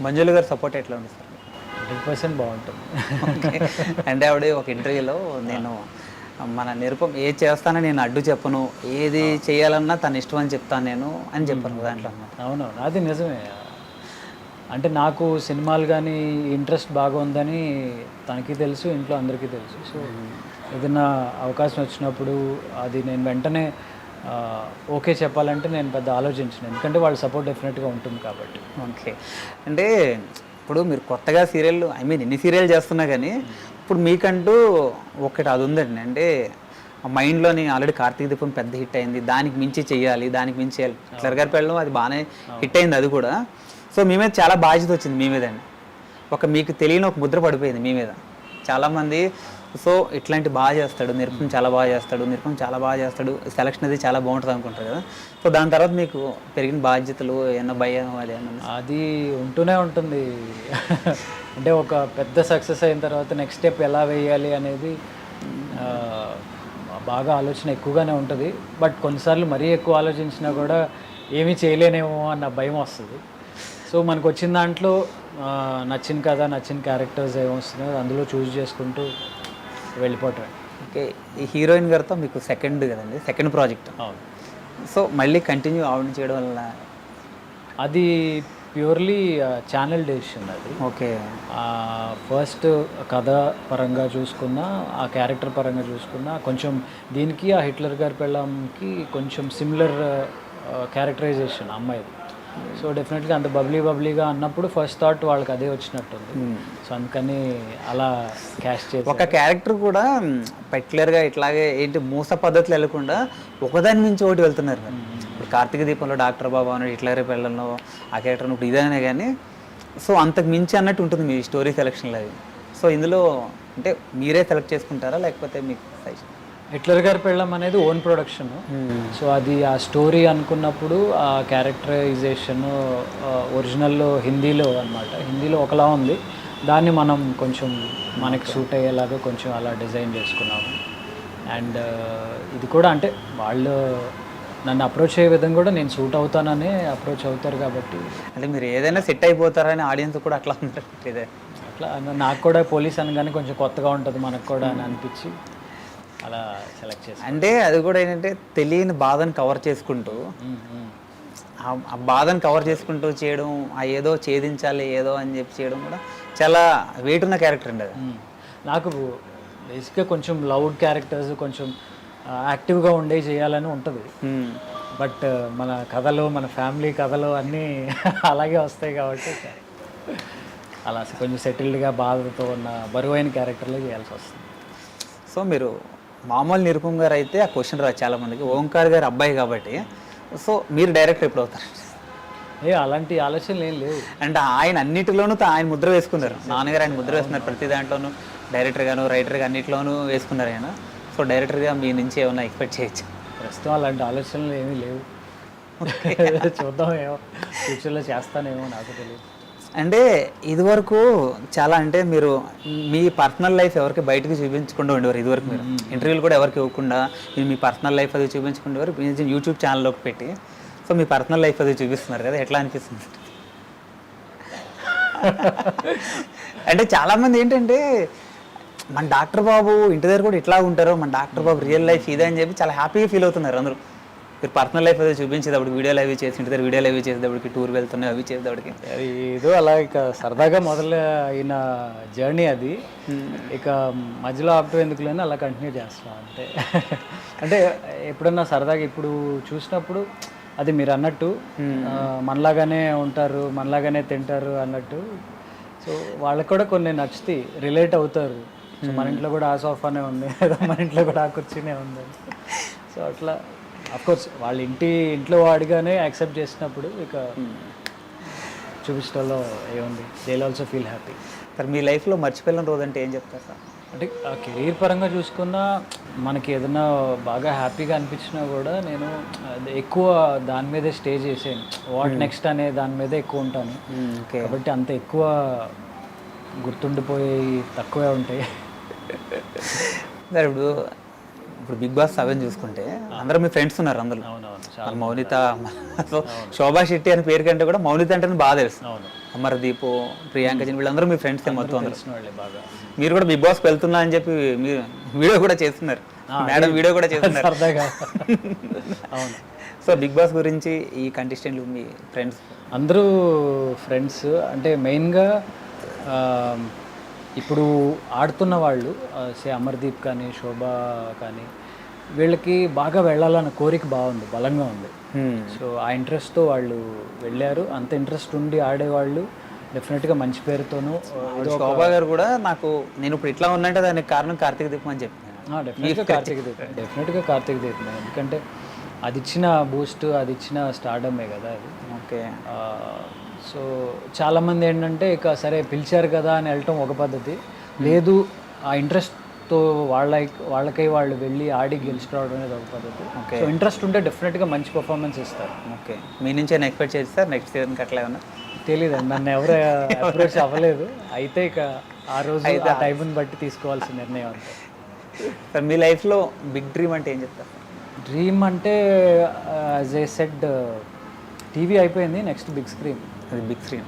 మంజుల గారి సపోర్ట్ ఎట్లా ఉంది సార్? 100% బాగుంటుంది. ఓకే. అంటే ఆవిడ ఒక ఇంటర్వ్యూలో నేను మన నిరుపం ఏది చేస్తానో నేను అడ్డు చెప్పను, ఏది చేయాలన్నా తన ఇష్టం అని చెప్తాను నేను అని చెప్పాను దాంట్లో అన్నమాట. అవునవును, అది నిజమే. అంటే నాకు సినిమాలు కానీ ఇంట్రెస్ట్ బాగా ఉందని తనకి తెలుసు, ఇంట్లో అందరికీ తెలుసు. సో ఏదైనా అవకాశం వచ్చినప్పుడు అది నేను వెంటనే ఓకే చెప్పాలంటే నేను పెద్ద ఆలోచించను, ఎందుకంటే వాళ్ళ సపోర్ట్ డెఫినెట్గా ఉంటుంది కాబట్టి. ఓకే. అంటే ఇప్పుడు మీరు కొత్తగా సీరియల్ ఎన్ని సీరియల్ చేస్తున్నా కానీ ఇప్పుడు మీకంటూ ఒకటి అది ఉందండి. అంటే మైండ్లోని ఆల్రెడీ కార్తీక దీపం పెద్ద హిట్ అయింది, దానికి మించి చెయ్యాలి, దానికి మించి చేయాలి. హిట్లర్ పెళ్ళం అది బాగానే హిట్ అయింది అది కూడా. సో మీ మీద చాలా బాధ్యత వచ్చింది మీ మీద అండి. మీకు తెలియని ఒక ముద్ర పడిపోయింది మీ మీద చాలామంది. సో ఇట్లాంటి బాగా చేస్తాడు, నిరుపం చాలా బాగా చేస్తాడు, నిరుపం చాలా బాగా చేస్తాడు, సెలక్షన్ అది చాలా బాగుంటుంది అనుకుంటారు కదా. సో దాని తర్వాత మీకు పెరిగిన బాధ్యతలు ఏమన్నా భయం అది ఉంటూనే ఉంటుంది. అంటే ఒక పెద్ద సక్సెస్ అయిన తర్వాత నెక్స్ట్ స్టెప్ ఎలా వేయాలి అనేది బాగా ఆలోచన ఎక్కువగానే ఉంటుంది. బట్ కొన్నిసార్లు మరీ ఎక్కువ ఆలోచించినా కూడా ఏమీ చేయలేనేమో అన్న భయం వస్తుంది. సో మనకు వచ్చిన దాంట్లో నచ్చిన కథ, నచ్చిన క్యారెక్టర్స్ ఏమొస్తున్నాయో అందులో చూస్ చేసుకుంటూ వెళ్ళిపోవటం. ఓకే. ఈ హీరోయిన్ గారితో మీకు సెకండ్ కదండి, సెకండ్ ప్రాజెక్ట్. అవును. సో మళ్ళీ కంటిన్యూ ఆవిడ చేయడం వల్ల అది ప్యూర్లీ ఛానల్ డెసిషన్ అది. ఓకే. ఫస్ట్ కథ పరంగా చూసుకున్నా, ఆ క్యారెక్టర్ పరంగా చూసుకున్నా కొంచెం దీనికి ఆ హిట్లర్ గారి పెళ్ళంకి కొంచెం సిమిలర్ క్యారెక్టరైజేషన్ అమ్మాయిది. సో డెఫినెట్గా అంత బబ్లీగా అన్నప్పుడు ఫస్ట్ థాట్ వాళ్ళకి అదే వచ్చినట్టుంది. సో అందుకని అలా క్యాస్ట్ చేసి ఒక క్యారెక్టర్ కూడా పర్టికులర్గా ఇట్లాగే ఏంటి మూస పద్ధతులు వెళ్ళకుండా ఒకదాని నుంచి ఒకటి వెళ్తున్నారు. ఇప్పుడు కార్తీక దీపంలో డాక్టర్ బాబు అని హిట్లర్ పెళ్ళంలో ఆ క్యారెక్టర్ ఇప్పుడు ఇదైనా కానీ సో అంతకు మించి అన్నట్టు ఉంటుంది మీ స్టోరీ సెలక్షన్లో అది. సో ఇందులో అంటే మీరే సెలెక్ట్ చేసుకుంటారా లేకపోతే మీకు సజెషన్? హిట్లర్ గారి పెళ్ళం అనేది ఓన్ ప్రొడక్షన్. సో అది ఆ స్టోరీ అనుకున్నప్పుడు ఆ క్యారెక్టరైజేషన్ ఒరిజినల్లో హిందీలో అనమాట, హిందీలో ఒకలా ఉంది. దాన్ని మనం కొంచెం మనకి సూట్ అయ్యేలాగా కొంచెం అలా డిజైన్ చేసుకున్నాము. అండ్ ఇది కూడా అంటే వాళ్ళు నన్ను అప్రోచ్ అయ్యే విధంగా కూడా నేను సూట్ అవుతాననే అప్రోచ్ అవుతారు కాబట్టి. అంటే మీరు ఏదైనా సెట్ అయిపోతారని ఆడియన్స్ కూడా అట్లా ఉంటారు. ఇదే అట్లా నాకు కూడా పోలీస్ అనగానే కొంచెం కొత్తగా ఉంటుంది మనకు కూడా అని అనిపించి అలా సెలెక్ట్ చేసి. అంటే అది కూడా ఏంటంటే తెలియని బాధను కవర్ చేసుకుంటూ ఆ బాధను కవర్ చేసుకుంటూ చేయడం, ఆ ఏదో ఛేదించాలి ఏదో అని చెప్పి చేయడం కూడా చాలా వెయిట్ ఉన్న క్యారెక్టర్ అండి అది. నాకు బేసిక్గా కొంచెం లౌడ్ క్యారెక్టర్స్, కొంచెం యాక్టివ్గా ఉండే చేయాలని ఉంటుంది. బట్ మన కథలు, మన ఫ్యామిలీ కథలు అన్నీ అలాగే వస్తాయి కాబట్టి అలా కొంచెం సెటిల్డ్గా బాధతో ఉన్న బరువైన క్యారెక్టర్లో చేయాల్సి వస్తుంది. సో మీరు మామూలు నిరుపం గారు అయితే ఆ క్వశ్చన్ రాదు చాలామందికి, ఓంకార్ గారు అబ్బాయి కాబట్టి సో మీరు డైరెక్టర్ ఎప్పుడు అవుతారు? అలాంటి ఆలోచనలు ఏం లేవు. అంటే ఆయన అన్నిటిలోనూ ఆయన ముద్ర వేసుకున్నారు, నాన్నగారు ఆయన ముద్ర వేసుకున్నారు, ప్రతి దాంట్లోనూ డైరెక్టర్గాను రైటర్గా అన్నింటిలోనూ వేసుకున్నారు ఆయన. సో డైరెక్టర్గా మీ నుంచి ఏమైనా ఎక్స్పెక్ట్ చేయొచ్చు? ప్రస్తుతం అలాంటి ఆలోచనలు ఏమీ లేవు. చూద్దాం, ఏమో ఫ్యూచర్లో చేస్తానేమో, నాకు తెలియదు. అంటే ఇదివరకు చాలా అంటే మీరు మీ పర్సనల్ లైఫ్ ఎవరికి బయటకు చూపించకుండా ఉండేవారు. ఇదివరకు మీరు ఇంటర్వ్యూలు కూడా ఎవరికి ఇవ్వకుండా మీరు మీ పర్సనల్ లైఫ్ అది చూపించుకునేవారు. యూట్యూబ్ ఛానల్లోకి పెట్టి సో మీ పర్సనల్ లైఫ్ అది చూపిస్తున్నారు కదా, ఎట్లా అనిపిస్తుంది? అంటే చాలామంది ఏంటంటే మన డాక్టర్ బాబు ఇంటి దగ్గర కూడా ఇట్లా ఉంటారు, మన డాక్టర్ బాబు రియల్ లైఫ్ ఇదే అని చెప్పి చాలా హ్యాపీగా ఫీల్ అవుతున్నారు అందరూ. మీరు పర్సనల్ లైఫ్ అది చూపించేటప్పుడు వీడియోలు అవి చేసి ఇంటి దగ్గర వీడియోలు అవి చేసేటప్పటికి, టూర్ వెళ్తున్నాయి అవి చేసేటప్పటికి అది ఏదో అలా ఇక సరదాగా మొదలు అయిన జర్నీ అది. ఇక మధ్యలో ఆపటం ఎందుకులేని అలా కంటిన్యూ చేస్తాం అంతే. అంటే ఎప్పుడన్నా సరదాగా ఇప్పుడు చూసినప్పుడు అది మీరు అన్నట్టు మనలాగానే ఉంటారు, మనలాగానే తింటారు అన్నట్టు. సో వాళ్ళకి కూడా కొన్ని నచ్చుతాయి, రిలేట్ అవుతారు. సో మన ఇంట్లో కూడా ఆ సోఫానే ఉంది, మన ఇంట్లో కూడా ఆ కుర్చీనే ఉంది. సో అట్లా అఫ్కోర్స్ వాళ్ళ ఇంట్లో వాడిగానే యాక్సెప్ట్ చేసినప్పుడు ఇక చూపించడంలో ఏముంది, they will also feel happy. Sir మీ లైఫ్లో మర్చిపోయిన రోజు అంటే ఏం చెప్తారు సార్? అంటే ఆ కెరీర్ పరంగా చూసుకున్నా మనకి ఏదైనా బాగా హ్యాపీగా అనిపించినా కూడా నేను ఎక్కువ దాని మీదే స్టే చేసాను. వాట్ నెక్స్ట్ అనే దాని మీదే ఎక్కువ ఉంటాను కాబట్టి అంత ఎక్కువ గుర్తుండిపోయి తక్కువే ఉంటాయి. సార్ ఇప్పుడు ఇప్పుడు బిగ్ బాస్ 7 చూసుకుంటే అందరూ మీ ఫ్రెండ్స్ ఉన్నారు అందులో. అవునవును, మన మౌనిత, సో శోభా శెట్టి అనే పేరు కంటే కూడా మౌనిత అంటే బాగా తెలుసు. అవును, అమర్దీప్, ప్రియాంక జైన్ వీళ్ళందరూ మీ ఫ్రెండ్స్ మొత్తం అందరూ. తెలిసిన వాళ్ళే బాగా. మీరు కూడా బిగ్ బాస్కి వెళ్తున్నా అని చెప్పి మీరు వీడియో కూడా చేస్తున్నారు, మేడం వీడియో కూడా చేస్తున్నారు. సరదాగా. అవును, సో బిగ్ బాస్ గురించి ఈ కంటెస్టెంట్లు మీ ఫ్రెండ్స్ అందరూ ఫ్రెండ్స్. అంటే మెయిన్గా ఇప్పుడు ఆడుతున్న వాళ్ళు అమర్దీప్ కానీ శోభ కానీ వీళ్ళకి బాగా వెళ్ళాలన్న కోరిక బాగుంది, బలంగా ఉంది. సో ఆ ఇంట్రెస్ట్తో వాళ్ళు వెళ్ళారు. అంత ఇంట్రెస్ట్ ఉండి ఆడేవాళ్ళు డెఫినెట్గా మంచి పేరుతోనూ. శోభా గారు కూడా నాకు నేను ఇప్పుడు ఇట్లా ఉన్నట్టే దానికి కారణం కార్తీక్ దీపం అని చెప్పాను. డెఫినెట్గా కార్తీక్ దీపం, డెఫినెట్గా కార్తీక్ దీపం. ఎందుకంటే అది ఇచ్చిన బూస్ట్, అది ఇచ్చిన స్టార్డమే కదా అది. ఓకే. సో చాలామంది ఏంటంటే ఇక సరే పిలిచారు కదా అని వెళ్ళటం ఒక పద్ధతి, లేదు ఆ ఇంట్రెస్ట్తో వాళ్ళకై వాళ్ళు వెళ్ళి ఆడి గెలుచుకోవడం అనేది ఒక పద్ధతి. సో ఇంట్రెస్ట్ ఉంటే డెఫినెట్గా మంచి పర్ఫార్మెన్స్ ఇస్తారు. ఓకే, మీ నుంచి ఏమైనా ఎక్స్పెక్ట్ చేస్తారు నెక్స్ట్ సీజన్కి అట్లా ఏమన్నా? తెలియదండి, నన్ను ఎవరు అప్రోచ్ అవ్వలేదు. అయితే ఇక ఆ రోజు ఆ టైంని బట్టి తీసుకోవాల్సిన నిర్ణయం అంతే. సార్ మీ లైఫ్లో బిగ్ డ్రీమ్ అంటే ఏం చెప్తారు? డ్రీమ్ అంటే యాజ్ ఏ సెడ్ టీవీ అయిపోయింది, నెక్స్ట్ బిగ్ స్క్రీన్. అది బిగ్ స్క్రీన్.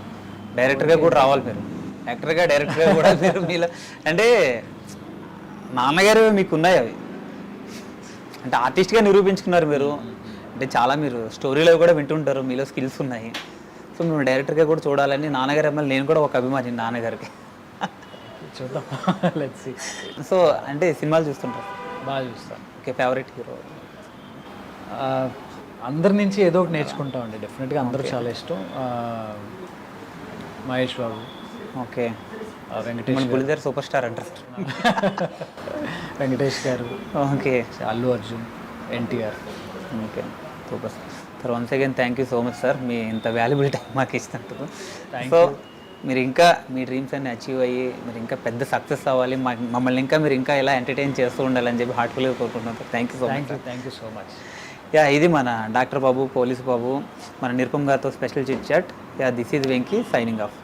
డైరెక్టర్గా కూడా రావాలి మీరు, యాక్టర్గా డైరెక్టర్గా కూడా మీరు. మీలో అంటే నాన్నగారు మీకు ఉన్నాయి అవి, అంటే ఆర్టిస్ట్గా నిరూపించుకున్నారు మీరు. అంటే చాలా మీరు స్టోరీలో కూడా వింటుంటారు, మీలో స్కిల్స్ ఉన్నాయి. సో మేము డైరెక్టర్గా కూడా చూడాలని నాన్నగారు అమ్మాయి, నేను కూడా ఒక అభిమాని నాన్నగారికి. చూద్దాం, లెట్స్ సీ. సో అంటే సినిమాలు చూస్తుంటారు? బాగా చూస్తాను. Okay, favourite hero? అందరి నుంచి ఏదో ఒకటి నేర్చుకుంటామండి డెఫినెట్గా. అందరూ చాలా ఇష్టం. మహేష్ బాబు, ఓకే. వెంకటేష్ బుల్లిదర్ సూపర్ స్టార్ అంటారు. Venkatesh garu, okay. Allu Arjun, NTR. Okay, super sir. Once again thank you so much sir, మీ ఇంత వాల్యుబుల్ టైం మాకు ఇచ్చినందుకు. సో మీరు ఇంకా మీ డ్రీమ్స్ అన్ని అచీవ్ అయ్యి మీరు ఇంకా పెద్ద సక్సెస్ అవ్వాలి, మమ్మల్ని ఇంకా మీరు ఇంకా ఇలా ఎంటర్టైన్ చేస్తూ ఉండాలని చెప్పి హార్ట్ఫుల్గా కోరుకుంటున్నాను sir. Thank you so much. Thank you so much. Yeah, ఇది మన డాక్టర్ బాబు, పోలీస్ బాబు, మన నిరుపమ్ గారితో special chit chat. Yeah, this is Venky signing of.